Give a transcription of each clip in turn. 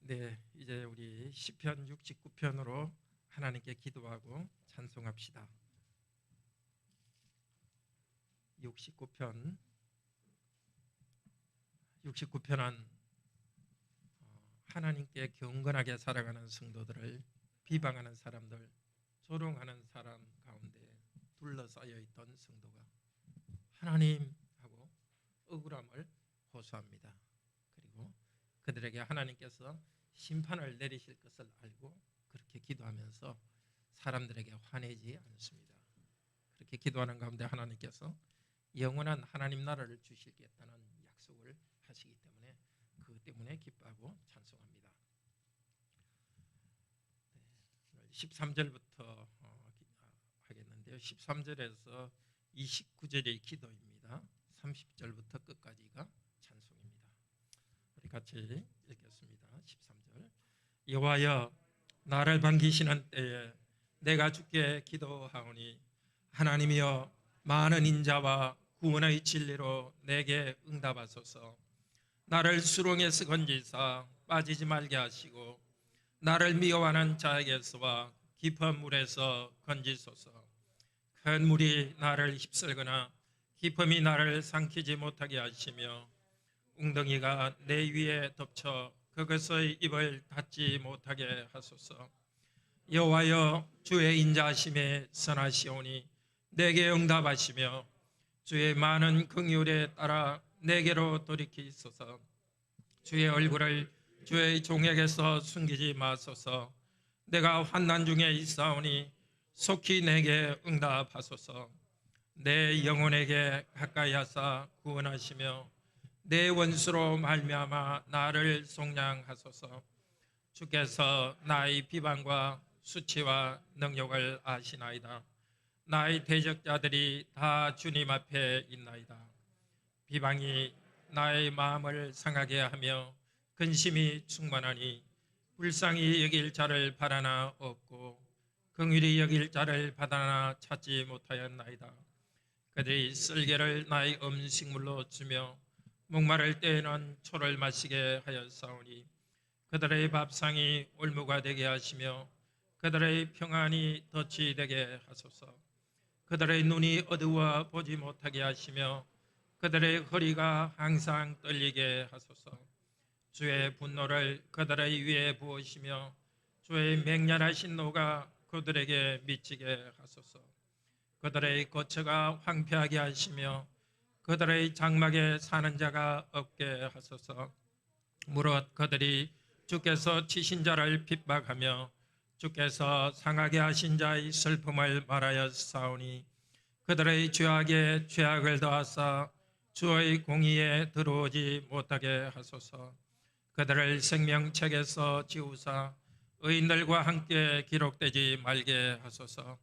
네, 이제 우리 시편 69편으로 하나님께 기도하고 찬송합시다. 69편은 하나님께 경건하게 살아가는 성도들을 비방하는 사람들, 조롱하는 사람 가운데 둘러싸여 있던 성도가 하나님하고 억울함을 호소합니다. 그리고 그들에게 하나님께서 심판을 내리실 것을 알고 그렇게 기도하면서 사람들에게 화내지 않습니다. 그렇게 기도하는 가운데 하나님께서 영원한 하나님 나라를 주시겠다는 약속을 하시기 때문에 그 때문에 기뻐하고 찬송합니다. 13절부터 하겠는데요. 13절에서 29절이 기도입니다. 30절부터 끝까지가 찬송입니다. 우리 같이 읽겠습니다. 13절. 여호와여, 나를 반기시는 때에 내가 주께 기도하오니 하나님이여, 많은 인자와 구원의 진리로 내게 응답하소서. 나를 수렁에서 건지사 빠지지 말게 하시고 나를 미워하는 자에게서와 깊은 물에서 건지소서. 큰 물이 나를 휩쓸거나 깊음이 나를 삼키지 못하게 하시며 웅덩이가 내 위에 덮쳐 그것의 입을 닫지 못하게 하소서. 여호와여, 주의 인자하심에 선하시오니 내게 응답하시며 주의 많은 긍휼에 따라 내게로 돌이키소서. 주의 얼굴을 주의 종에게서 숨기지 마소서. 내가 환난 중에 있사오니 속히 내게 응답하소서. 내 영혼에게 가까이 하사 구원하시며 내 원수로 말미암아 나를 속량하소서. 주께서 나의 비방과 수치와 능력을 아시나이다. 나의 대적자들이 다 주님 앞에 있나이다. 비방이 나의 마음을 상하게 하며 근심이 충만하니 불쌍히 여길 자를 바라나 없고 긍휼히 여길 자를 바라나 찾지 못하였나이다. 그들이 쓸개를 나의 음식물로 주며 목마를 때에는 초를 마시게 하였사오니 그들의 밥상이 올무가 되게 하시며 그들의 평안이 덫이 되게 하소서. 그들의 눈이 어두워 보지 못하게 하시며 그들의 허리가 항상 떨리게 하소서. 주의 분노를 그들의 위에 부으시며 주의 맹렬하신 노가 그들에게 미치게 하소서. 그들의 거처가 황폐하게 하시며 그들의 장막에 사는 자가 없게 하소서. 무릇 그들이 주께서 치신 자를 핍박하며 주께서 상하게 하신 자의 슬픔을 말하였사오니 그들의 죄악에 죄악을 더하사 주의 공의에 들어오지 못하게 하소서. 그들을 생명책에서 지우사 의인들과 함께 기록되지 말게 하소서.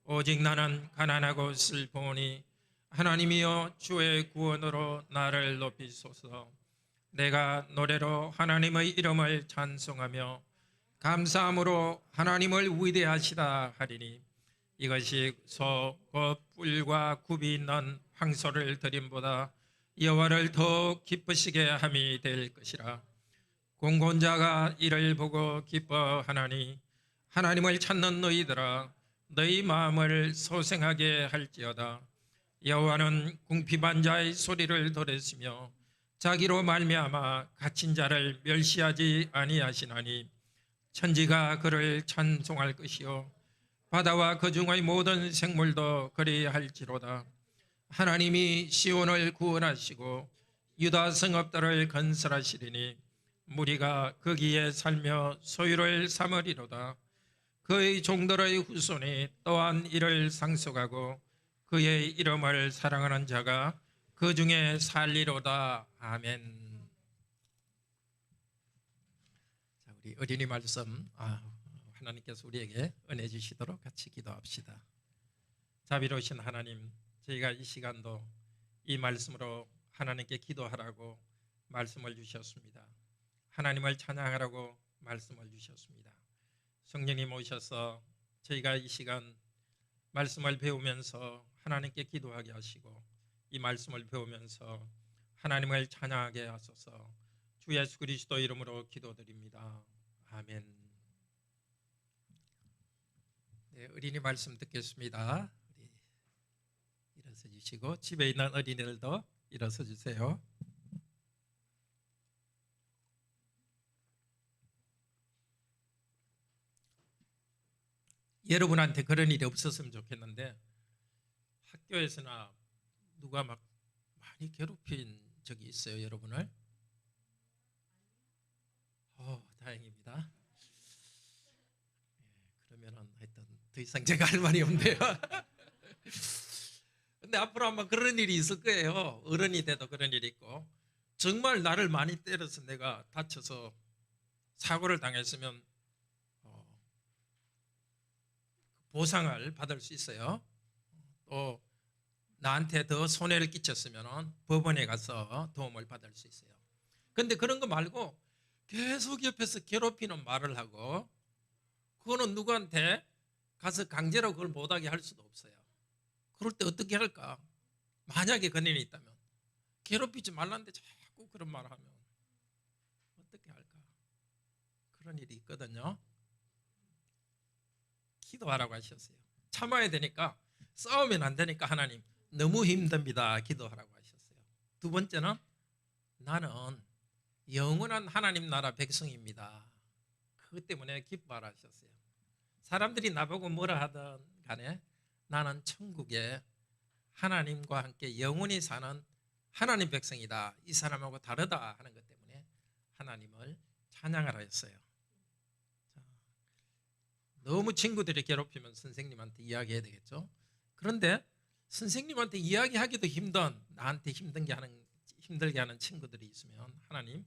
오직 나는 가난하고 슬프오니 하나님이여, 주의 구원으로 나를 높이소서. 내가 노래로 하나님의 이름을 찬송하며 감사함으로 하나님을 위대하시다 하리니 이것이 소 곧 뿔과 굽이 있는 황소를 드림보다 여호와를 더욱 기쁘시게 함이 될 것이라. 공곤자가 이를 보고 기뻐하나니 하나님을 찾는 너희들아, 너희 마음을 소생하게 할지어다. 여호와는 궁핍한 자의 소리를 들으시며 자기로 말미암아 갇힌 자를 멸시하지 아니하시나니 천지가 그를 찬송할 것이요 바다와 그 중의 모든 생물도 그리할지로다. 하나님이 시온을 구원하시고 유다 성읍들을 건설하시리니 무리가 거기에 살며 소유를 삼으리로다. 그의 종들의 후손이 또한 이를 상속하고 그의 이름을 사랑하는 자가 그 중에 살리로다. 아멘. 자, 우리 어린이 말씀 하나님께서 우리에게 은혜 주시도록 같이 기도합시다. 자비로우신 하나님, 저희가 이 시간도 이 말씀으로 하나님께 기도하라고 말씀을 주셨습니다. 하나님을 찬양하라고 말씀을 주셨습니다. 성령님 오셔서 저희가 이 시간 말씀을 배우면서 하나님께 기도하게 하시고 이 말씀을 배우면서 하나님을 찬양하게 하소서. 주 예수 그리스도 이름으로 기도드립니다. 아멘. 네, 어린이 말씀 듣겠습니다. 우리 일어서 주시고 집에 있는 어린이들도 일어서 주세요. 여러분한테 그런 일이 없었으면 좋겠는데 학교에서나 누가 막 많이 괴롭힌 적이 있어요, 여러분을? 다행입니다. 그러면은 하여튼 더 이상 제가 할 말이 없네요. 근데 앞으로 아마 그런 일이 있을 거예요. 어른이 돼도 그런 일이 있고, 정말 나를 많이 때려서 내가 다쳐서 사고를 당했으면 보상을 받을 수 있어요. 또 나한테 더 손해를 끼쳤으면 법원에 가서 도움을 받을 수 있어요. 근데 그런 거 말고 계속 옆에서 괴롭히는 말을 하고, 그거는 누구한테 가서 강제로 그걸 못하게 할 수도 없어요. 그럴 때 어떻게 할까? 만약에 그런 일이 있다면, 괴롭히지 말라는데 자꾸 그런 말을 하면 어떻게 할까? 그런 일이 있거든요. 기도하라고 하셨어요. 참아야 되니까, 싸우면 안 되니까 하나님 너무 힘듭니다. 기도하라고 하셨어요. 두 번째는 나는 영원한 하나님 나라 백성입니다. 그것 때문에 기뻐하라 하셨어요. 사람들이 나보고 뭐라 하든 간에 나는 천국에 하나님과 함께 영원히 사는 하나님 백성이다. 이 사람하고 다르다 하는 것 때문에 하나님을 찬양하라 했어요. 너무 친구들이 괴롭히면 선생님한테 이야기해야 되겠죠. 그런데 선생님한테 이야기하기도 힘든, 나한테 힘들게 하는 친구들이 있으면 하나님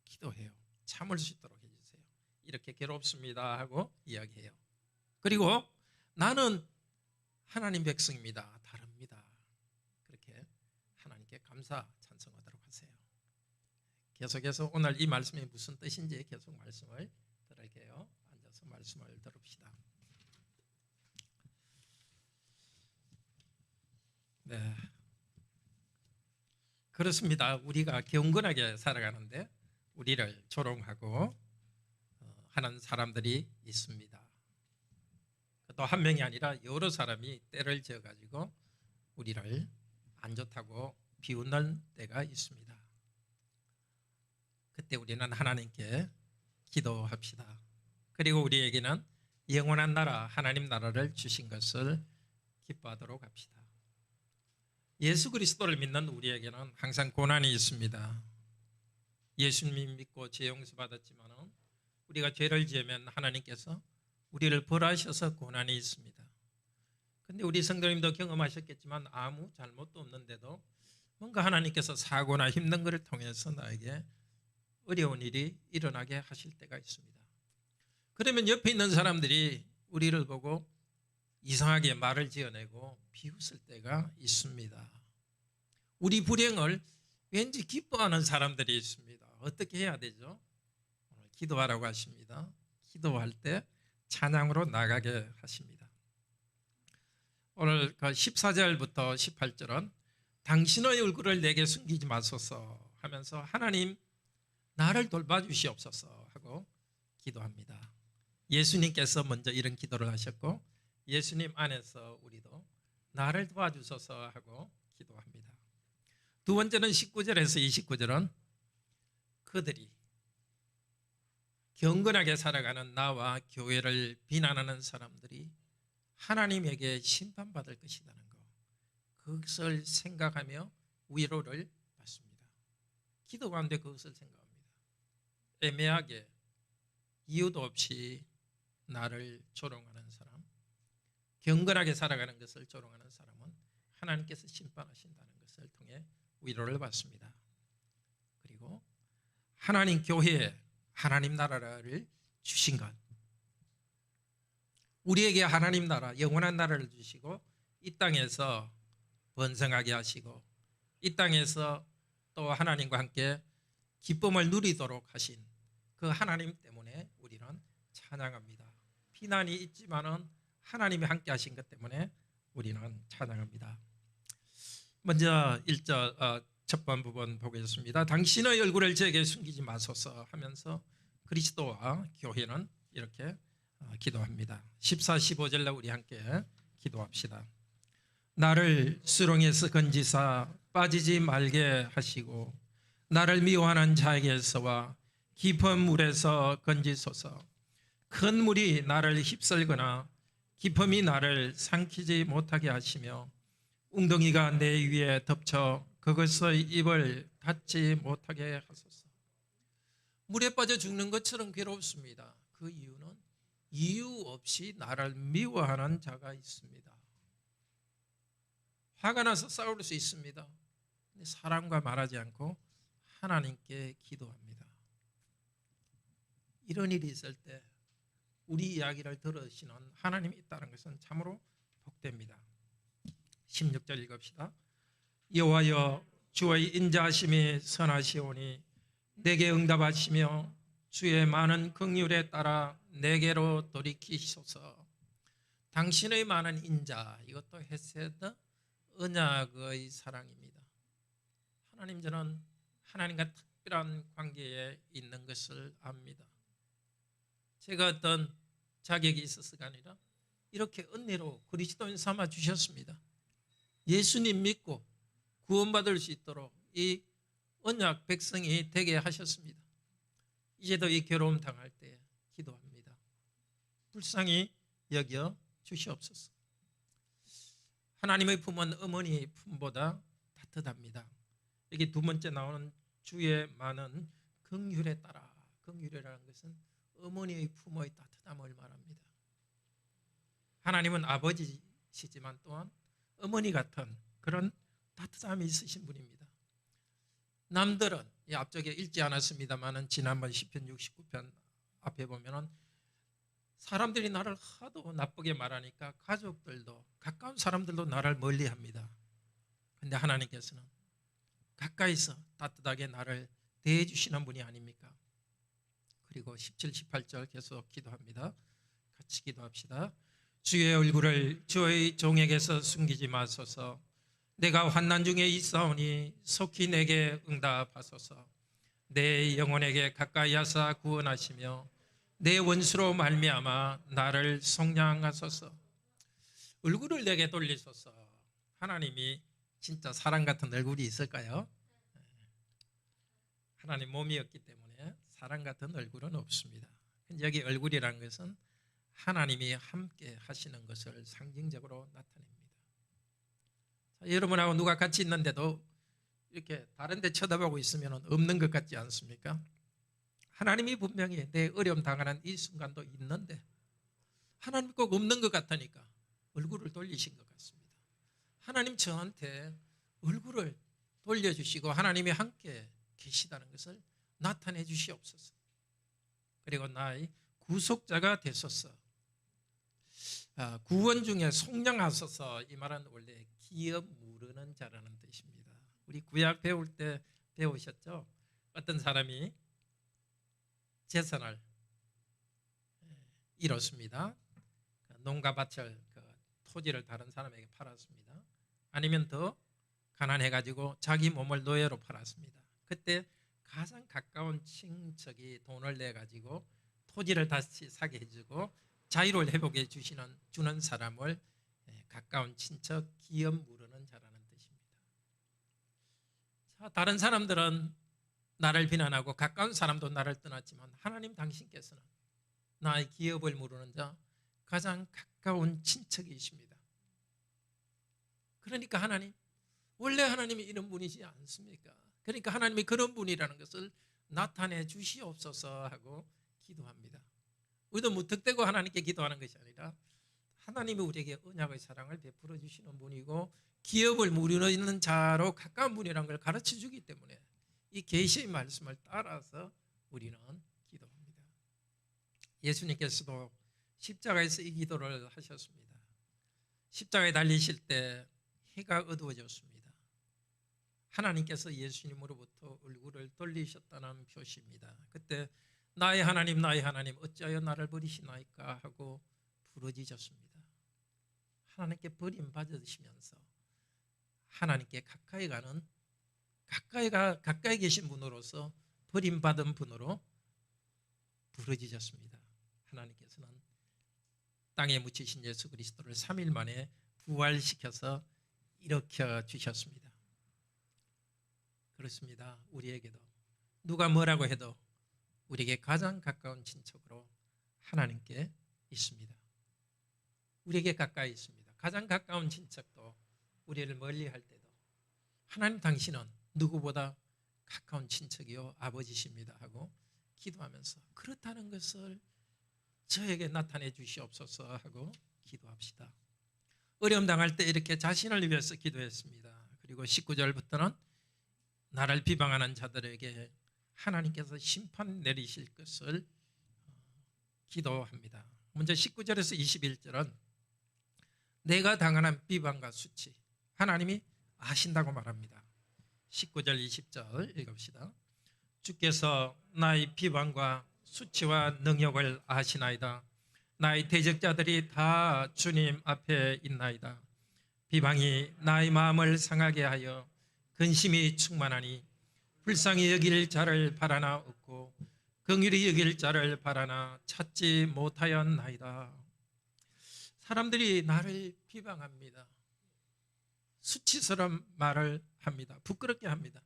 기도해요. 참을 수 있도록 해주세요. 이렇게 괴롭습니다 하고 이야기해요. 그리고 나는 하나님 백성입니다. 다릅니다. 그렇게 하나님께 감사 찬송하도록 하세요. 계속해서 오늘 이 말씀이 무슨 뜻인지 계속 말씀을 들을게요. 앉아서 말씀을 들읍시다. 네, 그렇습니다. 우리가 경건하게 살아가는데 우리를 조롱하고 하는 사람들이 있습니다. 또 한 명이 아니라 여러 사람이 때를 지어가지고 우리를 안 좋다고 비웃는 때가 있습니다. 그때 우리는 하나님께 기도합시다. 그리고 우리에게는 영원한 나라, 하나님 나라를 주신 것을 기뻐하도록 합시다. 예수 그리스도를 믿는 우리에게는 항상 고난이 있습니다. 예수님 믿고 죄 용서 받았지만 우리가 죄를 지으면 하나님께서 우리를 벌하셔서 고난이 있습니다. 그런데 우리 성도님도 경험하셨겠지만 아무 잘못도 없는데도 뭔가 하나님께서 사고나 힘든 것을 통해서 나에게 어려운 일이 일어나게 하실 때가 있습니다. 그러면 옆에 있는 사람들이 우리를 보고 이상하게 말을 지어내고 비웃을 때가 있습니다. 우리 불행을 왠지 기뻐하는 사람들이 있습니다. 어떻게 해야 되죠? 오늘 기도하라고 하십니다. 기도할 때 찬양으로 나가게 하십니다. 오늘 14절부터 18절은 당신의 얼굴을 내게 숨기지 마소서 하면서 하나님 나를 돌봐주시옵소서 하고 기도합니다. 예수님께서 먼저 이런 기도를 하셨고 예수님 안에서 우리도 나를 도와주소서 하고 기도합니다. 두 번째는 19절에서 29절은 그들이 경건하게 살아가는 나와 교회를 비난하는 사람들이 하나님에게 심판받을 것이라는 것, 그것을 생각하며 위로를 받습니다. 기도 가운데 그것을 생각합니다. 애매하게 이유도 없이 나를 조롱하는 사람, 경건하게 살아가는 것을 조롱하는 사람은 하나님께서 심판하신다는 것을 통해 위로를 받습니다. 그리고 하나님 교회에 하나님 나라를 주신 것, 우리에게 하나님 나라, 영원한 나라를 주시고 이 땅에서 번성하게 하시고 이 땅에서 또 하나님과 함께 기쁨을 누리도록 하신 그 하나님 때문에 우리는 찬양합니다. 비난이 있지만은 하나님이 함께 하신 것 때문에 우리는 찬양합니다. 먼저 첫 번 부분 보겠습니다. 당신의 얼굴을 제게 숨기지 마소서 하면서 그리스도와 교회는 이렇게 기도합니다. 14, 15절로 우리 함께 기도합시다. 나를 수렁에서 건지사 빠지지 말게 하시고 나를 미워하는 자에게서와 깊은 물에서 건지소서. 큰 물이 나를 휩쓸거나 깊음이 나를 삼키지 못하게 하시며 웅덩이가 내 위에 덮쳐 그것의 입을 닫지 못하게 하소서. 물에 빠져 죽는 것처럼 괴롭습니다. 그 이유는 이유 없이 나를 미워하는 자가 있습니다. 화가 나서 싸울 수 있습니다. 근데 사랑과 말하지 않고 하나님께 기도합니다. 이런 일이 있을 때 우리 이야기를 들으시는 하나님이 있다는 것은 참으로 복됩니다. 16절 읽읍시다. 여호와여 주의 인자하심이 선하시오니 내게 응답하시며 주의 많은 긍휼에 따라 내게로 돌이키소서. 당신의 많은 인자, 이것도 헤세드 언약의 사랑입니다. 하나님, 저는 하나님과 특별한 관계에 있는 것을 압니다. 제가 어떤 자격이 있어서가 아니라 이렇게 은혜로 그리스도인 삼아 주셨습니다. 예수님 믿고 구원받을 수 있도록 이 언약 백성이 되게 하셨습니다. 이제도 이 괴로움 당할 때 기도합니다. 불쌍히 여겨 주시옵소서. 하나님의 품은 어머니 품보다 따뜻합니다. 여기 두 번째 나오는 주의 많은 긍휼에 따라, 긍휼이라는 것은 어머니의 품의 따뜻함을 말합니다. 하나님은 아버지시지만 또한 어머니 같은 그런 따뜻함이 있으신 분입니다. 남들은 이 앞쪽에 읽지 않았습니다만은 지난번 시편 69편 앞에 보면은 사람들이 나를 하도 나쁘게 말하니까 가족들도 가까운 사람들도 나를 멀리합니다. 그런데 하나님께서는 가까이서 따뜻하게 나를 대해 주시는 분이 아닙니까? 그리고 17, 18절 계속 기도합니다. 같이 기도합시다. 주의 얼굴을 주의 종에게서 숨기지 마소서. 내가 환난 중에 있사오니 속히 내게 응답하소서. 내 영혼에게 가까이 하사 구원하시며 내 원수로 말미암아 나를 속량하소서. 얼굴을 내게 돌리소서. 하나님이 진짜 사람 같은 얼굴이 있을까요? 하나님 몸이었기 때문에 사람 같은 얼굴은 없습니다. 여기 얼굴이라는 것은 하나님이 함께 하시는 것을 상징적으로 나타냅니다. 여러분하고 누가 같이 있는데도 이렇게 다른 데 쳐다보고 있으면 없는 것 같지 않습니까? 하나님이 분명히 내 어려움 당하는 이 순간도 있는데 하나님 꼭 없는 것 같으니까 얼굴을 돌리신 것 같습니다. 하나님 저한테 얼굴을 돌려주시고 하나님이 함께 계시다는 것을 나타내 주시옵소서. 그리고 나의 구속자가 되소서. 구원 중에 속량하소서, 이 말은 원래 기업 무르는 자라는 뜻입니다. 우리 구약 배울 때 배우셨죠? 어떤 사람이 재산을 잃었습니다. 농가밭을, 토지를 다른 사람에게 팔았습니다. 아니면 더 가난해가지고 자기 몸을 노예로 팔았습니다. 그때 가장 가까운 친척이 돈을 내가지고 토지를 다시 사게 해주고 자유를 회복해 주는 사람을 가까운 친척, 기업 무르는 자라는 뜻입니다. 자, 다른 사람들은 나를 비난하고 가까운 사람도 나를 떠났지만 하나님 당신께서는 나의 기업을 무르는 자, 가장 가까운 친척이십니다. 그러니까 하나님, 원래 하나님이 이런 분이지 않습니까? 그러니까 하나님이 그런 분이라는 것을 나타내 주시옵소서 하고 기도합니다. 우리도 무턱대고 하나님께 기도하는 것이 아니라 하나님이 우리에게 언약의 사랑을 베풀어 주시는 분이고 기업을 무르는 자로 가까운 분이라는 걸 가르쳐 주기 때문에 이 계시의 말씀을 따라서 우리는 기도합니다. 예수님께서도 십자가에서 이 기도를 하셨습니다. 십자가에 달리실 때 해가 어두워졌습니다. 하나님께서 예수님으로부터 얼굴을 돌리셨다는 표시입니다. 그때 나의 하나님, 나의 하나님, 어찌하여 나를 버리시나이까 하고 부르짖었습니다. 하나님께 버림받으시면서 하나님께 가까이 가는 가까이 계신 분으로서 버림받은 분으로 부르짖었습니다. 하나님께서는 땅에 묻히신 예수 그리스도를 3일 만에 부활시켜서 일으켜 주셨습니다. 그렇습니다. 우리에게도 누가 뭐라고 해도 우리에게 가장 가까운 친척으로 하나님께 있습니다. 우리에게 가까이 있습니다. 가장 가까운 친척도 우리를 멀리할 때도 하나님 당신은 누구보다 가까운 친척이요 아버지십니다 하고 기도하면서 그렇다는 것을 저에게 나타내 주시옵소서 하고 기도합시다. 어려움 당할 때 이렇게 자신을 위해서 기도했습니다. 그리고 19절부터는 나를 비방하는 자들에게 하나님께서 심판 내리실 것을 기도합니다. 먼저 19절에서 21절은 내가 당하는 비방과 수치 하나님이 아신다고 말합니다. 19절 20절 읽읍시다. 주께서 나의 비방과 수치와 능욕을 아시나이다. 나의 대적자들이 다 주님 앞에 있나이다. 비방이 나의 마음을 상하게 하여 근심이 충만하니 불쌍히 여길 자를 바라나 없고 긍휼히 여길 자를 바라나 찾지 못하였나이다. 사람들이 나를 비방합니다. 수치스러운 말을 합니다. 부끄럽게 합니다.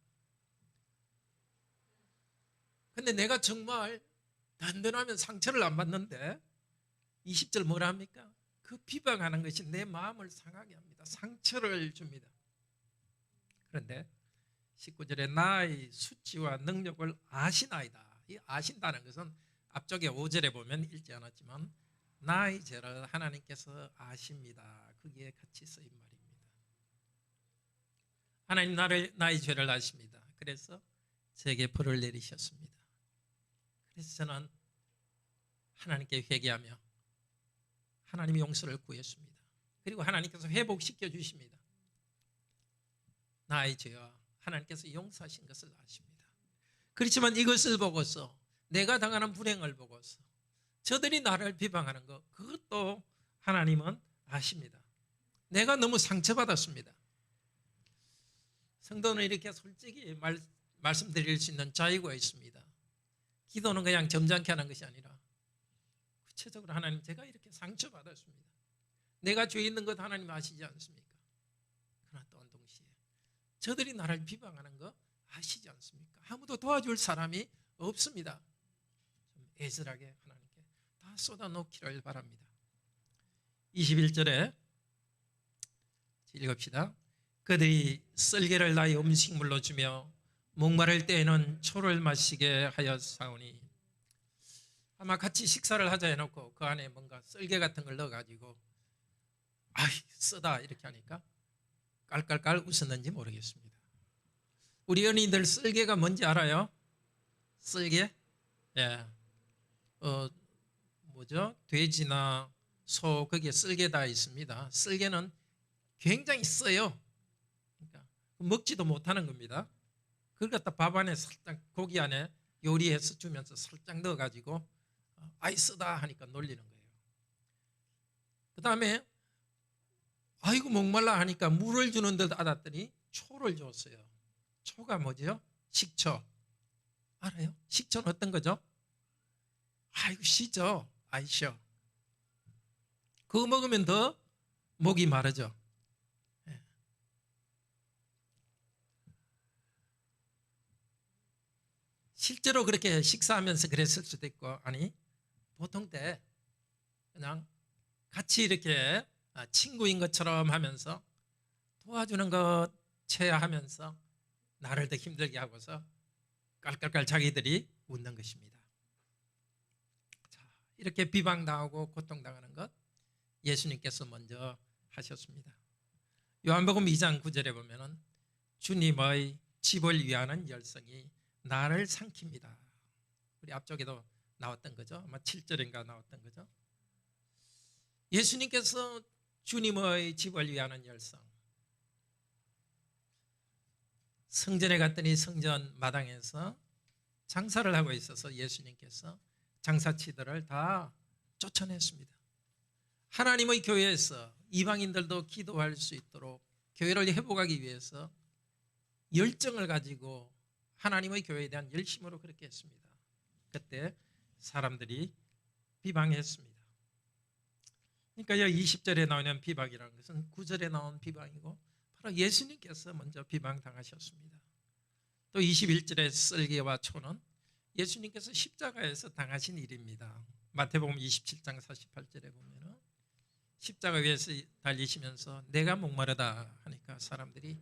근데 내가 정말 든든하면 상처를 안 받는데 20절 뭐라 합니까? 그 비방하는 것이 내 마음을 상하게 합니다. 상처를 줍니다. 그런데 19절에 나의 수치와 능력을 아시나이다. 이 아신다는 것은 앞쪽에 5절에 보면 읽지 않았지만 나의 죄를 하나님께서 아십니다. 거기에 같이 쓰인 말입니다. 하나님 나의 죄를 아십니다. 그래서 제게 벌을 내리셨습니다. 그래서 저는 하나님께 회개하며 하나님의 용서를 구했습니다. 그리고 하나님께서 회복시켜 주십니다. 나의 죄와 하나님께서 용서하신 것을 아십니다. 그렇지만 이것을 보고서 내가 당하는 불행을 보고서 저들이 나를 비방하는 것 그것도 하나님은 아십니다. 내가 너무 상처받았습니다. 성도는 이렇게 솔직히 말씀드릴 수 있는 자유가 있습니다. 기도는 그냥 점잖게 하는 것이 아니라 구체적으로 하나님 제가 이렇게 상처받았습니다. 내가 죄 있는 것 하나님 아시지 않습니까? 그러나 또한 동시에 저들이 나를 비방하는 거 아시지 않습니까? 아무도 도와줄 사람이 없습니다. 좀 애절하게 하나님께 다 쏟아놓기를 바랍니다. 21절에 읽읍시다. 그들이 썰개를 나의 음식물로 주며 목마를 때에는 초를 마시게 하였사오니 아마 같이 식사를 하자 해놓고 그 안에 뭔가 썰개 같은 걸 넣어가지고 아이 쓰다 이렇게 하니까 깔깔깔 웃었는지 모르겠습니다. 우리 연인들 썰개가 뭔지 알아요? 썰개? 예. 뭐죠? 돼지나 소 거기에 썰개 다 있습니다. 썰개는 굉장히 써요. 그러니까 먹지도 못하는 겁니다. 그걸 갖다 밥 안에 살짝 고기 안에 요리해서 주면서 살짝 넣어가지고 아이 쓰다 하니까 놀리는 거예요. 그 다음에 아이고 목말라 하니까 물을 주는 듯 알았더니 초를 줬어요. 초가 뭐죠? 식초. 알아요? 식초는 어떤 거죠? 아이고 시죠. 아이 쉬어. 그거 먹으면 더 목이 마르죠. 실제로 그렇게 식사하면서 그랬을 수도 있고 아니 보통 때 그냥 같이 이렇게 친구인 것처럼 하면서 도와주는 것 체하면서 나를 더 힘들게 하고서 깔깔깔 자기들이 웃는 것입니다. 자, 이렇게 비방당하고 고통당하는 것 예수님께서 먼저 하셨습니다. 요한복음 2장 9절에 보면은 주님의 집을 위하는 열성이 나를 삼킵니다. 우리 앞쪽에도 나왔던 거죠. 아마 7절인가 나왔던 거죠. 예수님께서 주님의 집을 위하는 열성. 성전에 갔더니 성전 마당에서 장사를 하고 있어서 예수님께서 장사치들을 다 쫓아냈습니다. 하나님의 교회에서 이방인들도 기도할 수 있도록 교회를 회복하기 위해서 열정을 가지고 하나님의 교회에 대한 열심으로 그렇게 했습니다. 그때 사람들이 비방했습니다. 그러니까 20절에 나오는 비방이라는 것은 9절에 나온 비방이고 바로 예수님께서 먼저 비방당하셨습니다. 또 21절의 썰기와 초는 예수님께서 십자가에서 당하신 일입니다. 마태복음 27장 48절에 보면은 십자가 위에서 달리시면서 내가 목마르다 하니까 사람들이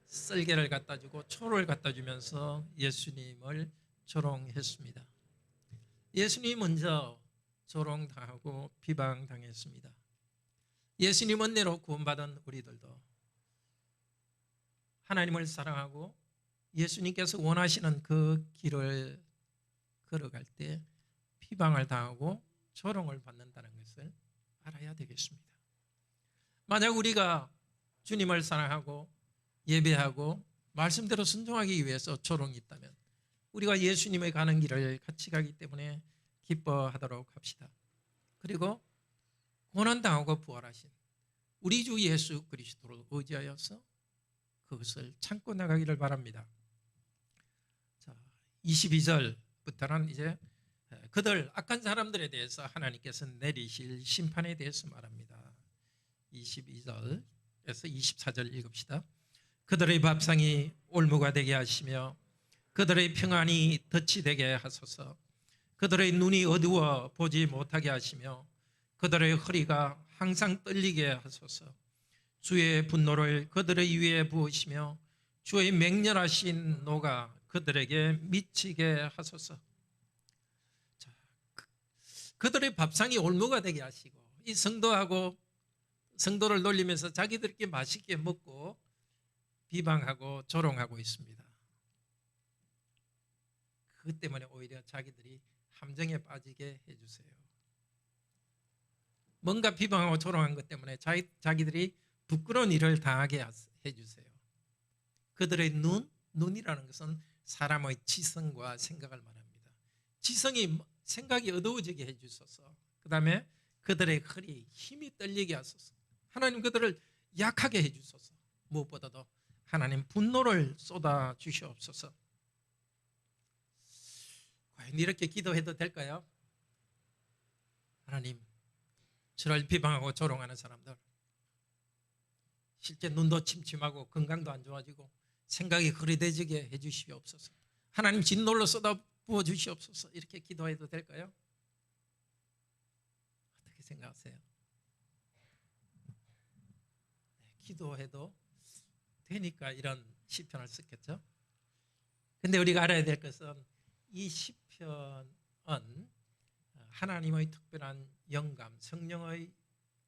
썰개를 갖다 주고 초를 갖다 주면서 예수님을 조롱했습니다. 예수님이 먼저 조롱당하고 비방당했습니다. 예수님 은혜로 구원받은 우리들도 하나님을 사랑하고 예수님께서 원하시는 그 길을 걸어갈 때 비방을 당하고 조롱을 받는다는 것을 알아야 되겠습니다. 만약 우리가 주님을 사랑하고 예배하고 말씀대로 순종하기 위해서 조롱이 있다면 우리가 예수님의 가는 길을 같이 가기 때문에 기뻐하도록 합시다. 그리고 고난당하고 부활하신 우리 주 예수 그리스도를 의지하여서 그것을 참고 나가기를 바랍니다. 22절부터는 이제 그들 악한 사람들에 대해서 하나님께서 내리실 심판에 대해서 말합니다. 22절에서 24절 읽읍시다. 그들의 밥상이 올무가 되게 하시며 그들의 평안이 덫이 되게 하소서. 그들의 눈이 어두워 보지 못하게 하시며 그들의 허리가 항상 떨리게 하소서. 주의 분노를 그들의 위에 부으시며 주의 맹렬하신 노가 그들에게 미치게 하소서. 그들의 밥상이 올무가 되게 하시고 이 성도를 놀리면서 자기들끼리 맛있게 먹고 비방하고 조롱하고 있습니다. 그것 때문에 오히려 자기들이 함정에 빠지게 해주세요. 뭔가 비방하고 조롱한 것 때문에 자기들이 부끄러운 일을 당하게 해주세요. 그들의 눈이라는 것은 사람의 지성과 생각을 말합니다. 생각이 어두워지게 해주소서. 그 다음에 그들의 허리 힘이 떨리게 하소서. 하나님 그들을 약하게 해주소서. 무엇보다도 하나님 분노를 쏟아 주시옵소서. 과연 이렇게 기도해도 될까요? 하나님, 저를 비방하고 조롱하는 사람들, 실제 눈도 침침하고 건강도 안 좋아지고 생각이 흐릿해지게 해주시옵소서. 하나님 진노로 쏟아 부어 주시옵소서. 이렇게 기도해도 될까요? 어떻게 생각하세요? 기도해도 되니까 이런 시편을 썼겠죠. 근데 우리가 알아야 될 것은 이 시편은 하나님의 특별한 영감, 성령의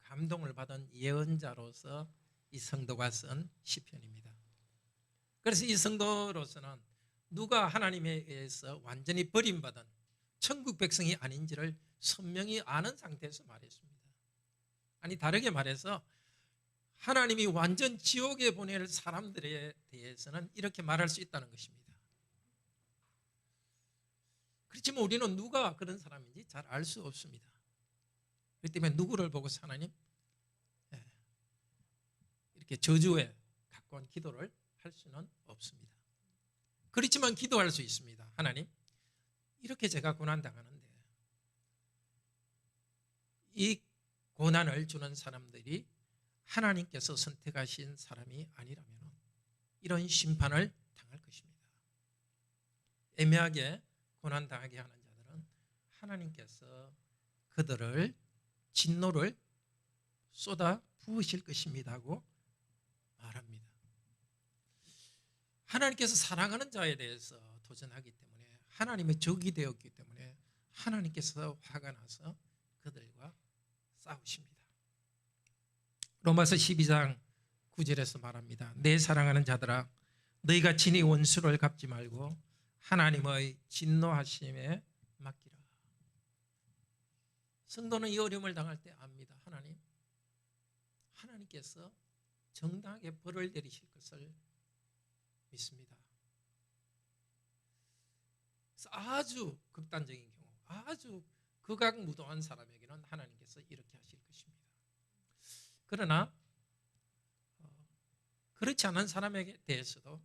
감동을 받은 예언자로서 이 성도가 쓴 시편입니다. 그래서 이 성도로서는 누가 하나님에 의해서 완전히 버림받은 천국 백성이 아닌지를 선명히 아는 상태에서 말했습니다. 아니 다르게 말해서 하나님이 완전 지옥에 보낼 사람들에 대해서는 이렇게 말할 수 있다는 것입니다. 그렇지만 우리는 누가 그런 사람인지 잘 알 수 없습니다. 그렇기 때문에 누구를 보고서 하나님 이렇게 저주에 가까운 기도를 할 수는 없습니다. 그렇지만 기도할 수 있습니다. 하나님, 이렇게 제가 고난당하는데 이 고난을 주는 사람들이 하나님께서 선택하신 사람이 아니라면 이런 심판을 당할 것입니다. 애매하게 고난당하게 하는 자들은 하나님께서 그들을 진노를 쏟아 부으실 것입니다 하고 말합니다. 하나님께서 사랑하는 자에 대해서 도전하기 때문에 하나님의 적이 되었기 때문에 하나님께서 화가 나서 그들과 싸우십니다. 로마서 12장 9절에서 말합니다. 내 사랑하는 자들아 너희가 친히 원수를 갚지 말고 하나님의 진노하심에 맡기라. 성도는 이 어려움을 당할 때 압니다. 하나님께서 정당하게 벌을 내리실 것을 믿습니다. 그래서 아주 극단적인 경우, 아주 극악무도한 사람에게는 하나님께서 이렇게 하실 것입니다. 그러나 그렇지 않은 사람에게 대해서도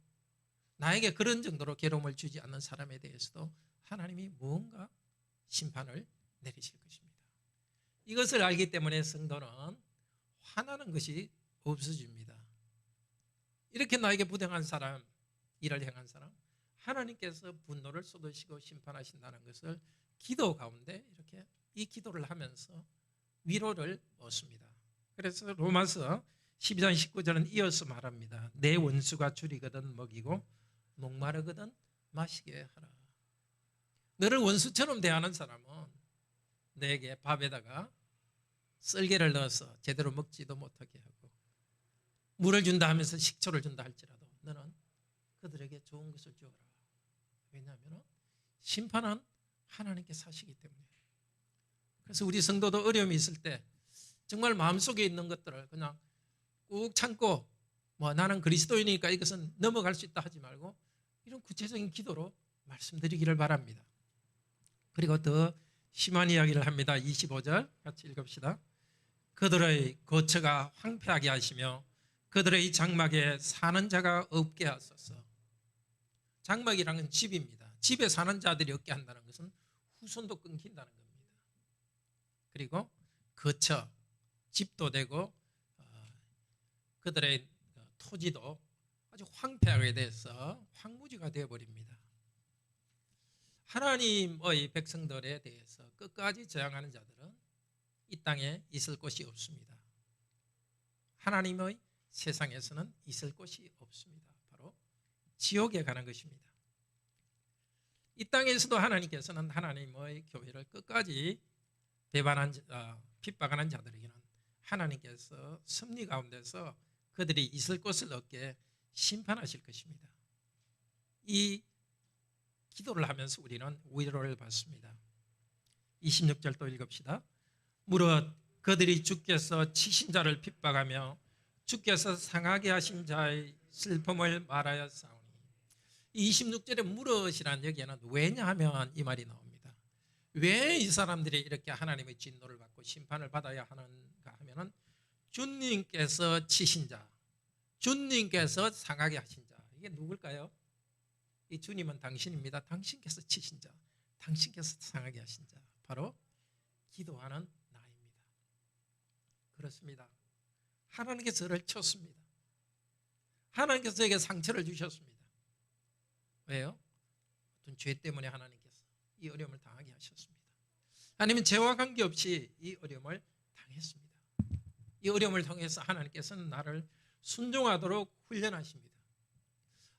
나에게 그런 정도로 괴로움을 주지 않는 사람에 대해서도 하나님이 무언가 심판을 내리실 것입니다. 이것을 알기 때문에 성도는 화나는 것이 없어집니다. 이렇게 나에게 부당한 사람, 일을 행한 사람, 하나님께서 분노를 쏟으시고 심판하신다는 것을 기도 가운데 이렇게 이 기도를 하면서 위로를 얻습니다. 그래서 로마서 12장 19절은 이어서 말합니다. 내 원수가 줄이거든 먹이고 목마르거든 마시게 하라. 너를 원수처럼 대하는 사람은 내게 밥에다가 썰개를 넣어서 제대로 먹지도 못하게 하고 물을 준다 하면서 식초를 준다 할지라도 너는 그들에게 좋은 것을 주어라. 왜냐하면 심판은 하나님께서 하시기 때문에. 그래서 우리 성도도 어려움이 있을 때 정말 마음속에 있는 것들을 그냥 꾹 참고 나는 그리스도인이니까 이것은 넘어갈 수 있다 하지 말고 이런 구체적인 기도로 말씀드리기를 바랍니다. 그리고 더 심한 이야기를 합니다. 25절 같이 읽읍시다. 그들의 거처가 황폐하게 하시며 그들의 장막에 사는 자가 없게 하소서. 장막이라는 집입니다. 집에 사는 자들이 없게 한다는 것은 후손도 끊긴다는 겁니다. 그리고 거처, 집도 되고 그들의 토지도 아주 황폐하게 돼서 황무지가 되어버립니다. 하나님의 백성들에 대해서 끝까지 저항하는 자들은 이 땅에 있을 곳이 없습니다. 하나님의 세상에서는 있을 곳이 없습니다. 바로 지옥에 가는 것입니다. 이 땅에서도 하나님께서는 하나님의 교회를 끝까지 핍박하는 자들에게는 하나님께서 섭리 가운데서 그들이 있을 곳을 얻게 심판하실 것입니다. 이 기도를 하면서 우리는 위로를 받습니다. 26절 또 읽읍시다. 무릇 그들이 주께서 치신 자를 핍박하며 주께서 상하게 하신 자의 슬픔을 말하였사오니. 26절에 무릇이란 여기에는 왜냐하면 이 말이 나옵니다. 왜 이 사람들이 이렇게 하나님의 진노를 받고 심판을 받아야 하는가 하면은 주님께서 치신 자, 주님께서 상하게 하신 자, 이게 누굴까요? 이 주님은 당신입니다. 당신께서 치신 자, 당신께서 상하게 하신 자, 바로 기도하는 나입니다. 그렇습니다. 하나님께서 저를 쳤습니다. 하나님께서 저에게 상처를 주셨습니다. 왜요? 어떤 죄 때문에 하나님께서 이 어려움을 당하게 하셨습니다. 아니면 죄와 관계없이 이 어려움을 당했습니다. 이 어려움을 통해서 하나님께서는 나를 순종하도록 훈련하십니다.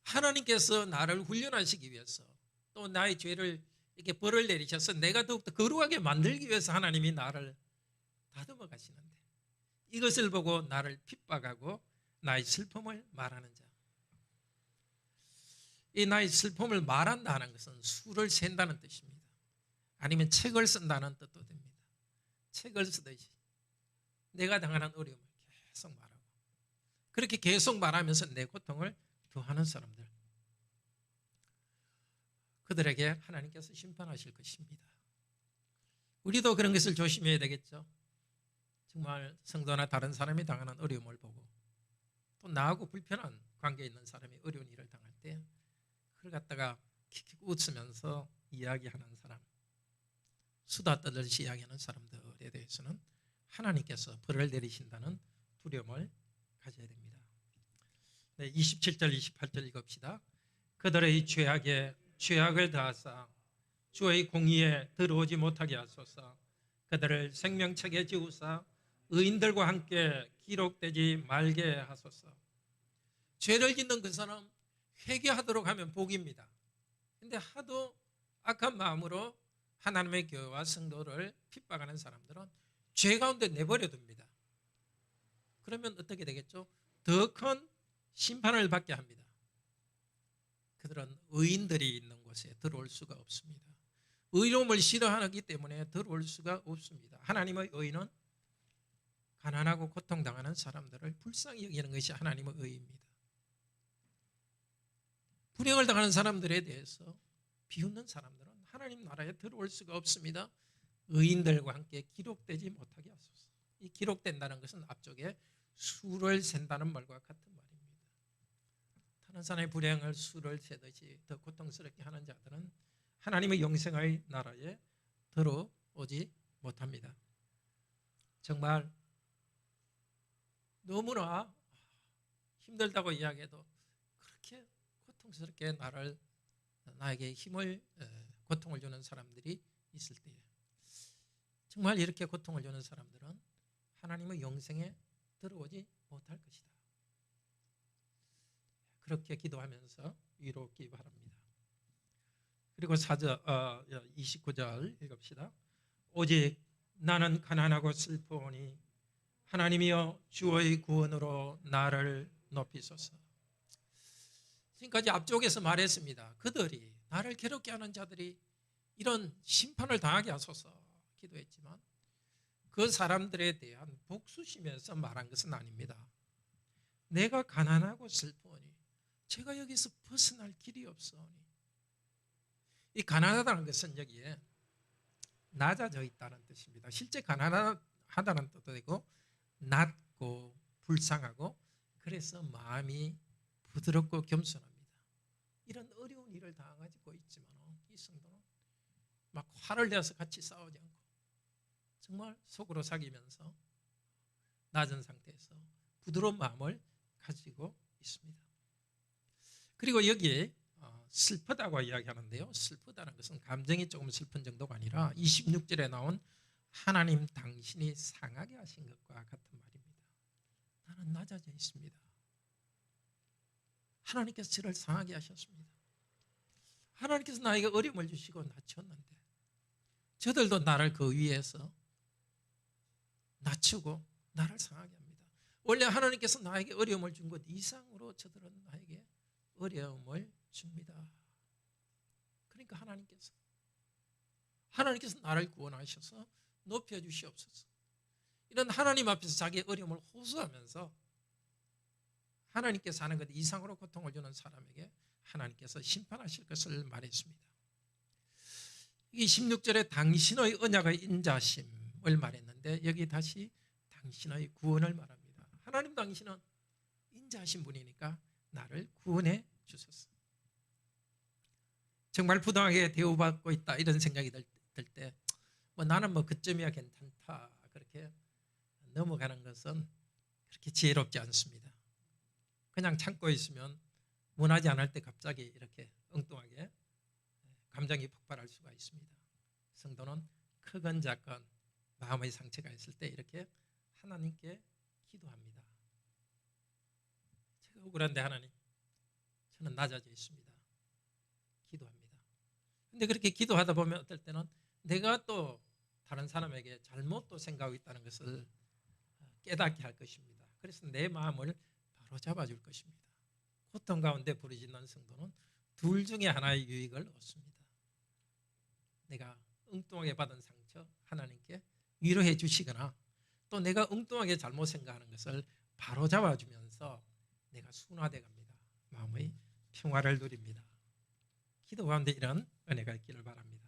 하나님께서 나를 훈련하시기 위해서 또 나의 죄를 이렇게 벌을 내리셔서 내가 더욱더 거룩하게 만들기 위해서 하나님이 나를 다듬어 가시는데 이것을 보고 나를 핍박하고 나의 슬픔을 말하는 자. 이 나의 슬픔을 말한다는 것은 수를 센다는 뜻입니다. 아니면 책을 쓴다는 뜻도 됩니다. 책을 쓰듯이 내가 당하는 어려움을 계속 말하고 그렇게 계속 말하면서 내 고통을 더하는 사람들, 그들에게 하나님께서 심판하실 것입니다. 우리도 그런 것을 조심해야 되겠죠. 정말 성도나 다른 사람이 당하는 어려움을 보고 또 나하고 불편한 관계에 있는 사람이 어려운 일을 당할 때 그걸 갖다가 킥킥 웃으면서 이야기하는 사람, 수다 떨듯이 이야기하는 사람들에 대해서는 하나님께서 벌을 내리신다는 두려움을 가져야 됩니다. 네, 27절 28절 읽읍시다. 그들의 죄악에 죄악을 더하사 주의 공의에 들어오지 못하게 하소서. 그들을 생명책에 지우사 의인들과 함께 기록되지 말게 하소서. 죄를 짓는 그 사람 회개하도록 하면 복입니다. 그런데 하도 악한 마음으로 하나님의 교회와 성도를 핍박하는 사람들은 죄 가운데 내버려 둡니다. 그러면 어떻게 되겠죠? 더 큰 심판을 받게 합니다. 그들은 의인들이 있는 곳에 들어올 수가 없습니다. 의로움을 싫어하기 때문에 들어올 수가 없습니다. 하나님의 의는 가난하고 고통당하는 사람들을 불쌍히 여기는 것이 하나님의 의입니다. 불행을 당하는 사람들에 대해서 비웃는 사람들은 하나님 나라에 들어올 수가 없습니다. 의인들과 함께 기록되지 못하게 하소서. 이 기록된다는 것은 앞쪽에 수를 센다는 말과 같은 말입니다. 다른 사람의 불행을 수를 세듯이 더 고통스럽게 하는 자들은 하나님의 영생의 나라에 들어오지 못합니다. 정말 너무나 힘들다고 이야기해도 그렇게 고통스럽게 나에게 고통을 주는 사람들이 있을 때에 정말 이렇게 고통을 주는 사람들은 하나님의 영생에 들어오지 못할 것이다. 그렇게 기도하면서 위로받기 바랍니다. 그리고 29절 읽읍시다. 오직 나는 가난하고 슬프오니 하나님이여 주의 구원으로 나를 높이소서. 지금까지 앞쪽에서 말했습니다. 그들이 나를 괴롭게 하는 자들이 이런 심판을 당하게 하소서 기도했지만 그 사람들에 대한 복수심에서 말한 것은 아닙니다. 내가 가난하고 슬프오니 제가 여기서 벗어날 길이 없사오니. 이 가난하다는 것은 여기에 낮아져 있다는 뜻입니다. 실제 가난하다는 뜻도 되고 낮고 불쌍하고 그래서 마음이 부드럽고 겸손합니다. 이런 어려운 일을 당하고 있지만 이 성도는 막 화를 내서 같이 싸우지 않고 정말 속으로 사귀면서 낮은 상태에서 부드러운 마음을 가지고 있습니다. 그리고 여기에 슬프다고 이야기하는데요. 슬프다는 것은 감정이 조금 슬픈 정도가 아니라 26절에 나온 하나님 당신이 상하게 하신 것과 같은 말입니다. 나는 낮아져 있습니다. 하나님께서 저를 상하게 하셨습니다. 하나님께서 나에게 어려움을 주시고 낮췄는데 저들도 나를 그 위에서 낮추고 나를 상하게 합니다. 원래 하나님께서 나에게 어려움을 준 것 이상으로 저들은 나에게 어려움을 줍니다. 그러니까 하나님께서 나를 구원하셔서 높여주시옵소서. 이런 하나님 앞에서 자기의 어려움을 호소하면서 하나님께서 하는 것 이상으로 고통을 주는 사람에게 하나님께서 심판하실 것을 말했습니다. 이 16절에 당신의 언약의 인자심을 말했는데 여기 다시 당신의 구원을 말합니다. 하나님 당신은 인자하신 분이니까 나를 구원해 주셨어. 정말 부당하게 대우받고 있다 이런 생각이 들 때 나는 그쯤이야 괜찮다 그렇게 넘어가는 것은 그렇게 지혜롭지 않습니다. 그냥 참고 있으면 원하지 않을 때 갑자기 이렇게 엉뚱하게 감정이 폭발할 수가 있습니다. 성도는 크건 작건 마음의 상처가 있을 때 이렇게 하나님께 기도합니다. 제가 억울한데 하나님 저는 낮아져 있습니다. 기도합니다. 근데 그렇게 기도하다 보면 어떨 때는 내가 또 다른 사람에게 잘못 또 생각하고 있다는 것을 깨닫게 할 것입니다. 그래서 내 마음을 바로 잡아줄 것입니다. 고통 가운데 부르짖는 성도는 둘 중에 하나의 유익을 얻습니다. 내가 엉뚱하게 받은 상처 하나님께 위로해 주시거나 또 내가 엉뚱하게 잘못 생각하는 것을 바로 잡아주면서 내가 순화돼 갑니다. 마음의 평화를 누립니다. 기도 가운데 이런 은혜가 있기를 바랍니다.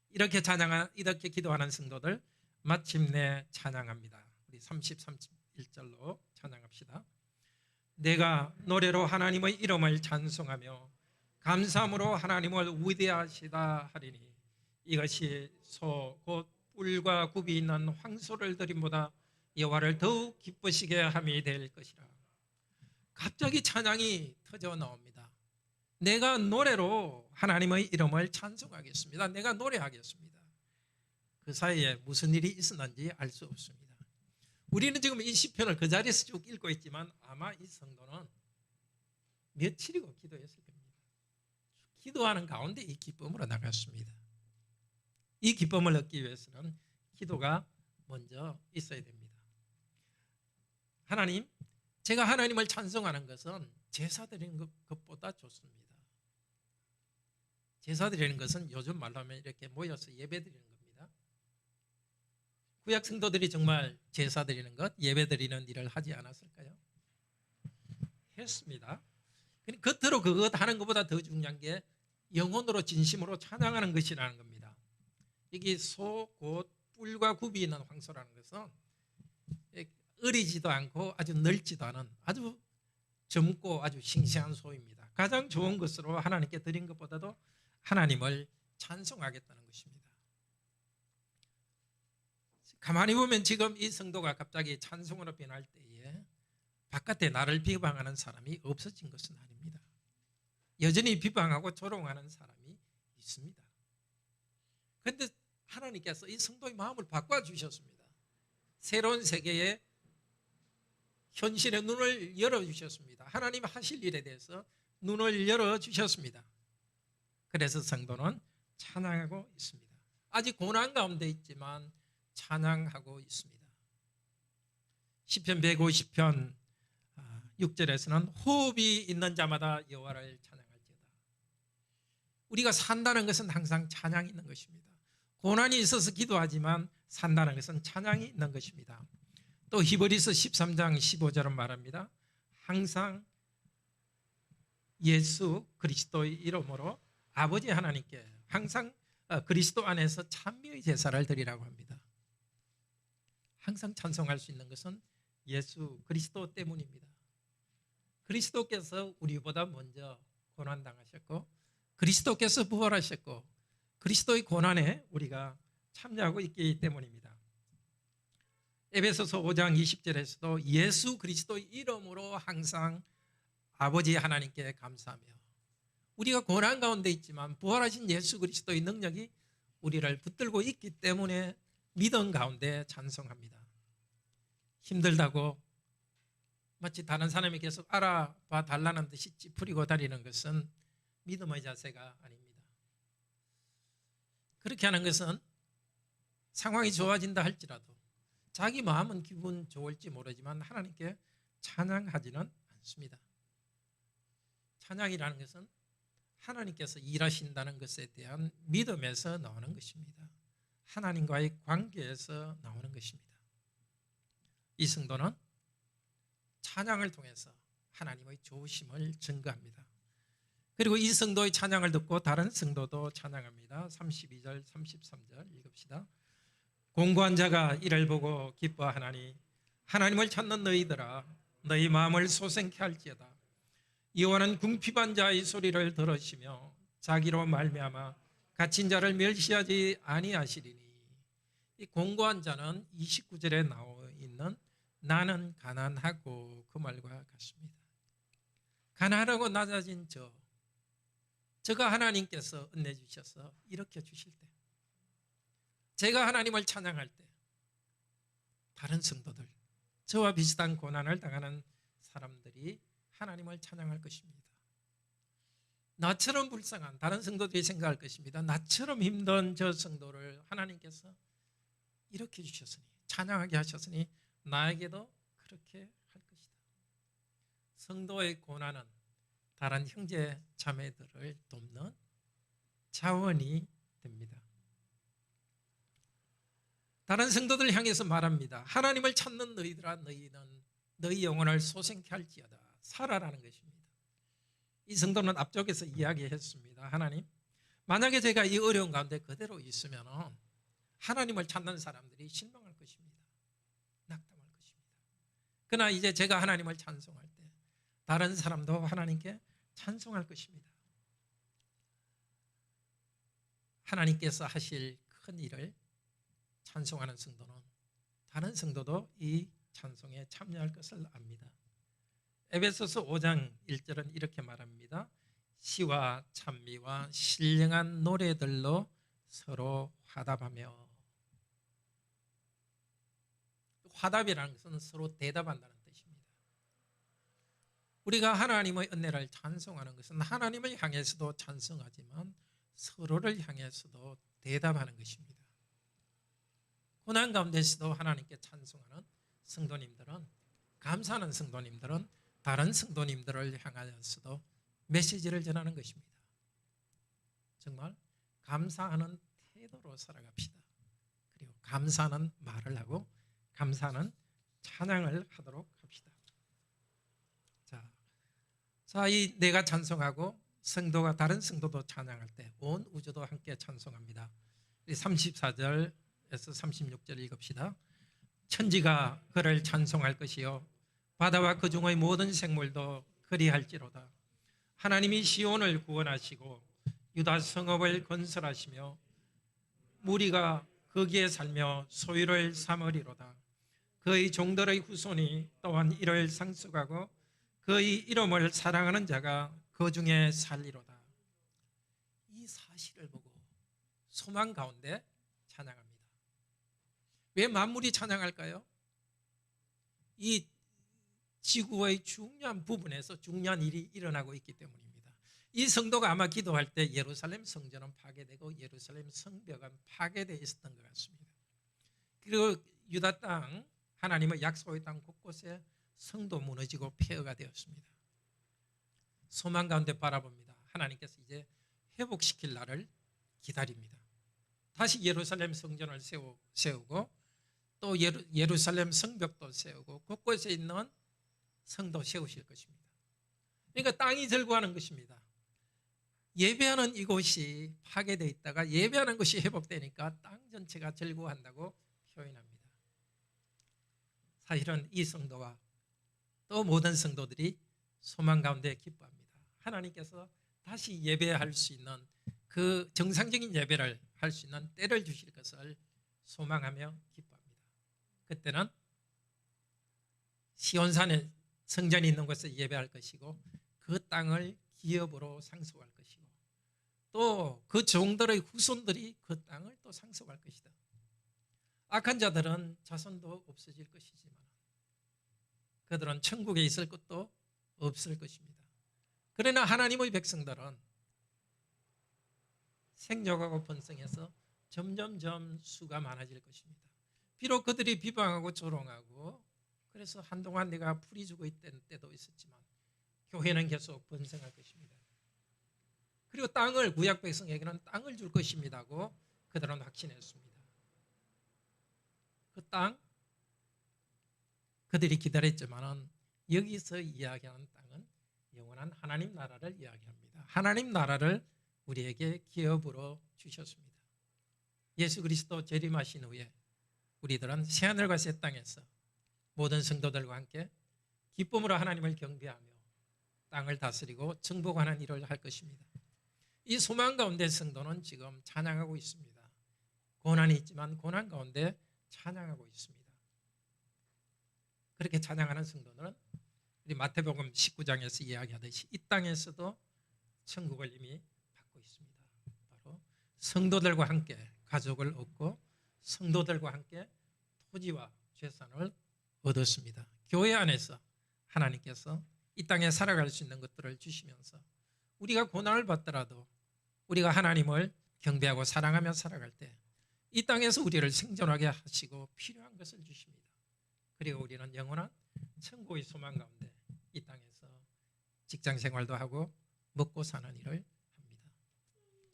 이렇게 기도하는 성도들 마침내 찬양합니다. 우리 30, 31절로 찬양합시다. 내가 노래로 하나님의 이름을 찬송하며 감사함으로 하나님을 위대하시다 하리니 이것이 소 곧 뿔과 굽이 있는 황소를 드림보다 여호와를 더욱 기쁘시게 함이 될 것이라. 갑자기 찬양이 터져 나옵니다. 내가 노래로 하나님의 이름을 찬송하겠습니다. 내가 노래하겠습니다. 그 사이에 무슨 일이 있었는지 알 수 없습니다. 우리는 지금 이 시편을 그 자리에서 쭉 읽고 있지만 아마 이 성도는 며칠이고 기도했을 겁니다. 기도하는 가운데 이 기쁨으로 나갔습니다. 이 기쁨을 얻기 위해서는 기도가 먼저 있어야 됩니다. 하나님, 제가 하나님을 찬송하는 것은 제사 드리는 것보다 좋습니다. 제사 드리는 것은 요즘 말로 하면 이렇게 모여서 예배 드리는 겁니다. 구약 성도들이 정말 제사 드리는 것, 예배 드리는 일을 하지 않았을까요? 했습니다. 겉으로 그것 하는 것보다 더 중요한 게 영혼으로 진심으로 찬양하는 것이라는 겁니다. 여기 소, 곧 뿔과 굽이 있는 황소라는 것은 어리지도 않고 아주 넓지도 않은 아주 젊고 아주 싱싱한 소입니다. 가장 좋은 것으로 하나님께 드린 것보다도 하나님을 찬송하겠다는 것입니다. 가만히 보면 지금 이 성도가 갑자기 찬송으로 변할 때에 바깥에 나를 비방하는 사람이 없어진 것은 아닙니다. 여전히 비방하고 조롱하는 사람이 있습니다. 그런데 하나님께서 이 성도의 마음을 바꿔주셨습니다. 새로운 세계의 현실의 눈을 열어주셨습니다. 하나님 하실 일에 대해서 눈을 열어주셨습니다. 그래서 성도는 찬양하고 있습니다. 아직 고난 가운데 있지만 찬양하고 있습니다. 시편 150편 6절에서는 호흡이 있는 자마다 여호와를 찬양할지어다. 우리가 산다는 것은 항상 찬양이 있는 것입니다. 고난이 있어서 기도하지만 산다는 것은 찬양이 있는 것입니다. 또 히브리서 13장 15절은 말합니다. 항상 예수 그리스도의 이름으로 아버지 하나님께 항상 그리스도 안에서 찬미의 제사를 드리라고 합니다. 항상 찬송할 수 있는 것은 예수 그리스도 때문입니다. 그리스도께서 우리보다 먼저 고난당하셨고 그리스도께서 부활하셨고 그리스도의 고난에 우리가 참여하고 있기 때문입니다. 에베소서 5장 20절에서도 예수 그리스도의 이름으로 항상 아버지 하나님께 감사하며, 우리가 고난 가운데 있지만 부활하신 예수 그리스도의 능력이 우리를 붙들고 있기 때문에 믿음 가운데 찬송합니다. 힘들다고 마치 다른 사람이 계속 알아봐 달라는 듯이 찌푸리고 다니는 것은 믿음의 자세가 아닙니다. 그렇게 하는 것은 상황이 좋아진다 할지라도 자기 마음은 기분 좋을지 모르지만 하나님께 찬양하지는 않습니다. 찬양이라는 것은 하나님께서 일하신다는 것에 대한 믿음에서 나오는 것입니다. 하나님과의 관계에서 나오는 것입니다. 이 성도는 찬양을 통해서 하나님의 좋으심을 증거합니다. 그리고 이 성도의 찬양을 듣고 다른 성도도 찬양합니다. 32절 33절 읽읍시다. 공고한 자가 이를 보고 기뻐하나니 하나님을 찾는 너희들아 너희 마음을 소생케 할지어다. 여호와는 궁핍한 자의 소리를 들으시며 자기로 말미암아 갇힌 자를 멸시하지 아니하시리니. 이 공고한 자는 29절에 나와 있는 나는 가난하고 그 말과 같습니다. 가난하고 낮아진 저가 하나님께서 은혜 주셔서 일으켜 주실 때, 제가 하나님을 찬양할 때 다른 성도들, 저와 비슷한 고난을 당하는 사람들이 하나님을 찬양할 것입니다. 나처럼 불쌍한 다른 성도들이 생각할 것입니다. 나처럼 힘든 저 성도를 하나님께서 일으켜 주셨으니, 찬양하게 하셨으니 나에게도 그렇게 할 것이다. 성도의 고난은 다른 형제 자매들을 돕는 자원이 됩니다. 다른 성도들 향해서 말합니다. 하나님을 찾는 너희들아 너희는 너희 영혼을 소생케 할지어다. 살아라는 것입니다. 이 성도는 앞쪽에서 이야기했습니다. 하나님, 만약에 제가 이 어려운 가운데 그대로 있으면 하나님을 찾는 사람들이 실망할 것입니다. 낙담할 것입니다. 그러나 이제 제가 하나님을 찬송할 때 다른 사람도 하나님께 찬송할 것입니다. 하나님께서 하실 큰 일을 찬송하는 성도는 다른 성도도 이 찬송에 참여할 것을 압니다. 에베소서 5장 1절은 이렇게 말합니다. 시와 찬미와 신령한 노래들로 서로 화답하며. 화답이라는 것은 서로 대답한다는 뜻입니다. 우리가 하나님의 은혜를 찬송하는 것은 하나님을 향해서도 찬송하지만 서로를 향해서도 대답하는 것입니다. 고난 가운데서도 하나님께 찬송하는 성도님들은, 감사하는 성도님들은 다른 성도님들을 향하여서도 메시지를 전하는 것입니다. 정말 감사하는 태도로 살아갑시다. 그리고 감사하는 말을 하고 감사하는 찬양을 하도록 합시다. 자, 이 내가 찬송하고 성도가 다른 성도도 찬양할 때 온 우주도 함께 찬송합니다. 34절에서 36절 읽읍시다. 천지가 그를 찬송할 것이요 바다와 그 중의 모든 생물도 그리할지로다. 하나님이 시온을 구원하시고 유다 성읍을 건설하시며 무리가 거기에 살며 소유를 삼으리로다. 그의 종들의 후손이 또한 이를 상속하고 그의 이름을 사랑하는 자가 그 중에 살리로다. 이 사실을 보고 소망 가운데 찬양합니다. 왜 만물이 찬양할까요? 이 지구의 중요한 부분에서 중요한 일이 일어나고 있기 때문입니다. 이 성도가 아마 기도할 때 예루살렘 성전은 파괴되고 예루살렘 성벽은 파괴되어 있었던 것 같습니다. 그리고 유다 땅, 하나님의 약속의 땅 곳곳에 성도 무너지고 폐허가 되었습니다. 소망 가운데 바라봅니다. 하나님께서 이제 회복시킬 날을 기다립니다. 다시 예루살렘 성전을 세우고 또 예루살렘 성벽도 세우고 곳곳에 있는 성도 세우실 것입니다. 그러니까 땅이 절구하는 것입니다. 예배하는 이곳이 파괴되어 있다가 예배하는 것이 회복되니까 땅 전체가 절구한다고 표현합니다. 사실은 이 성도와 또 모든 성도들이 소망 가운데 기뻐합니다. 하나님께서 다시 예배할 수 있는 그 정상적인 예배를 할 수 있는 때를 주실 것을 소망하며 기뻐합니다. 그때는 시온산에 성전이 있는 곳에 예배할 것이고 그 땅을 기업으로 상속할 것이고 또 그 종들의 후손들이 그 땅을 또 상속할 것이다. 악한 자들은 자손도 없어질 것이지만 그들은 천국에 있을 것도 없을 것입니다. 그러나 하나님의 백성들은 생육하고 번성해서 점점점 수가 많아질 것입니다. 비록 그들이 비방하고 조롱하고 그래서 한동안 내가 풀이 주고 있던 때도 있었지만 교회는 계속 번성할 것입니다. 그리고 땅을 구약 백성에게는 땅을 줄 것입니다고 그들은 확신했습니다. 그 땅 그들이 기다렸지만 여기서 이야기하는 땅은 영원한 하나님 나라를 이야기합니다. 하나님 나라를 우리에게 기업으로 주셨습니다. 예수 그리스도 재림하신 후에 우리들은 새하늘과 새 땅에서 모든 성도들과 함께 기쁨으로 하나님을 경배하며 땅을 다스리고 정복하는 일을 할 것입니다. 이 소망 가운데 성도는 지금 찬양하고 있습니다. 고난이 있지만 고난 가운데 찬양하고 있습니다. 그렇게 찬양하는 성도는 우리 마태복음 19장에서 이야기하듯이 이 땅에서도 천국을 이미 받고 있습니다. 바로 성도들과 함께 가족을 얻고 성도들과 함께 토지와 재산을 얻었습니다. 교회 안에서 하나님께서 이 땅에 살아갈 수 있는 것들을 주시면서 우리가 고난을 받더라도 우리가 하나님을 경배하고 사랑하며 살아갈 때 이 땅에서 우리를 생존하게 하시고 필요한 것을 주십니다. 그리고 우리는 영원한 천국의 소망 가운데 이 땅에서 직장 생활도 하고 먹고 사는 일을 합니다.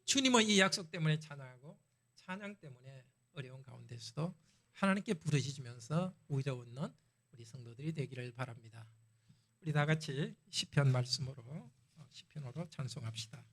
주님은 이 약속 때문에 찬양하고 찬양 때문에 어려운 가운데서도 하나님께 부르짖으면서 우려 얻는 우리 성도들이 되기를 바랍니다. 우리 다 같이 시편 말씀으로 시편으로 찬송합시다.